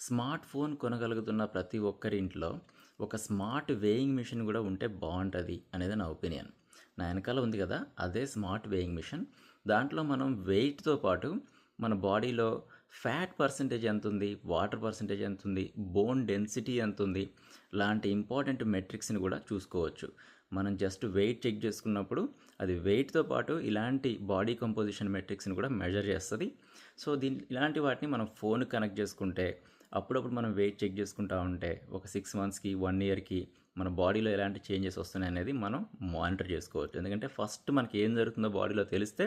Smart phone కొనగలుగుతున్న ప్రతి ఒక్కరి ఇంట్లో ఒక స్మార్ట్ వేయింగ్ మిషన్ కూడా ఉంటే బాగుంటుంది అనేది నా ఒపీనియన్. నా వెనకాల ఉంది కదా, అదే స్మార్ట్ వేయింగ్ మిషన్. దాంట్లో మనం వెయిట్తో పాటు మన బాడీలో ఫ్యాట్ పర్సంటేజ్ ఎంత ఉంది, వాటర్ పర్సంటేజ్ ఎంత ఉంది, బోన్ డెన్సిటీ ఎంత ఉంది, లాంటి ఇంపార్టెంట్ మెట్రిక్స్ని కూడా చూసుకోవచ్చు. మనం జస్ట్ వెయిట్ చెక్ చేసుకున్నప్పుడు అది వెయిట్తో పాటు ఇలాంటి బాడీ కంపోజిషన్ మెట్రిక్స్ని కూడా మెజర్ చేస్తుంది. సో ఇలాంటి వాటిని మనం ఫోన్ కనెక్ట్ చేసుకుంటే అప్పుడప్పుడు మనం వెయిట్ చెక్ చేసుకుంటూ ఉంటే ఒక 6 మంత్స్కి 1 ఇయర్కి మన బాడీలో ఎలాంటి చేంజెస్ వస్తున్నాయి అనేది మనం మానిటర్ చేసుకోవచ్చు. ఎందుకంటే ఫస్ట్ మనకి ఏం జరుగుతుందో బాడీలో తెలిస్తే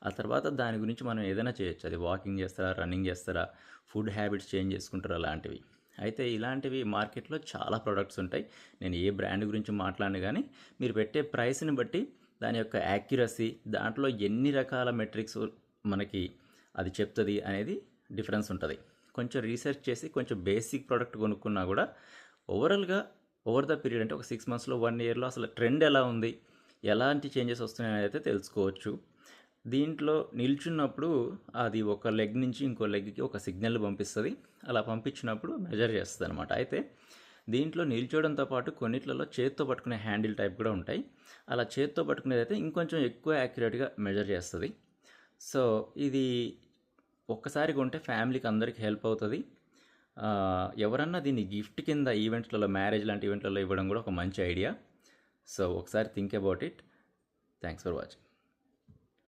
ఆ తర్వాత దాని గురించి మనం ఏదైనా చేయొచ్చు. అది వాకింగ్ చేస్తారా, రన్నింగ్ చేస్తారా, ఫుడ్ హ్యాబిట్స్ చేంజ్ చేసుకుంటారా, అలాంటివి. అయితే ఇలాంటివి మార్కెట్లో చాలా ప్రోడక్ట్స్ ఉంటాయి. నేను ఏ బ్రాండ్ గురించి మాట్లాడను, కానీ మీరు పెట్టే ప్రైస్ని బట్టి దాని యొక్క యాక్యురసీ, దాంట్లో ఎన్ని రకాల మెట్రిక్స్ మనకి అది చెప్తుంది అనేది డిఫరెన్స్ ఉంటుంది. కొంచెం రీసెర్చ్ చేసి కొంచెం బేసిక్ ప్రోడక్ట్ కొనుక్కున్నా కూడా ఓవరాల్గా ఓవర్ ద పీరియడ్, అంటే ఒక 6 మంత్స్లో 1 ఇయర్లో అసలు ట్రెండ్ ఎలా ఉంది, ఎలాంటి చేంజెస్ వస్తున్నాయి అనేది అయితే తెలుసుకోవచ్చు. దీంట్లో నిల్చున్నప్పుడు అది ఒక లెగ్ నుంచి ఇంకో లెగ్కి ఒక సిగ్నల్ పంపిస్తుంది. అలా పంపించినప్పుడు మెజర్ చేస్తుంది అనమాట. అయితే దీంట్లో నిల్చోవడంతో పాటు కొన్నిట్లలో చేత్తో పట్టుకునే హ్యాండిల్ టైప్ కూడా ఉంటాయి. అలా చేత్తో పట్టుకునేది అయితే ఇంకొంచెం ఎక్కువ యాక్యురేట్గా మెజర్ చేస్తుంది. సో ఇది ఒక్కసారి కొంటే ఫ్యామిలీకి అందరికీ హెల్ప్ అవుతుంది. ఎవరన్నా దీన్ని గిఫ్ట్ కింద ఈవెంట్లలో, మ్యారేజ్ లాంటి ఈవెంట్లలో ఇవ్వడం కూడా ఒక మంచి ఐడియా. సో ఒకసారి think about it. Thanks for watching.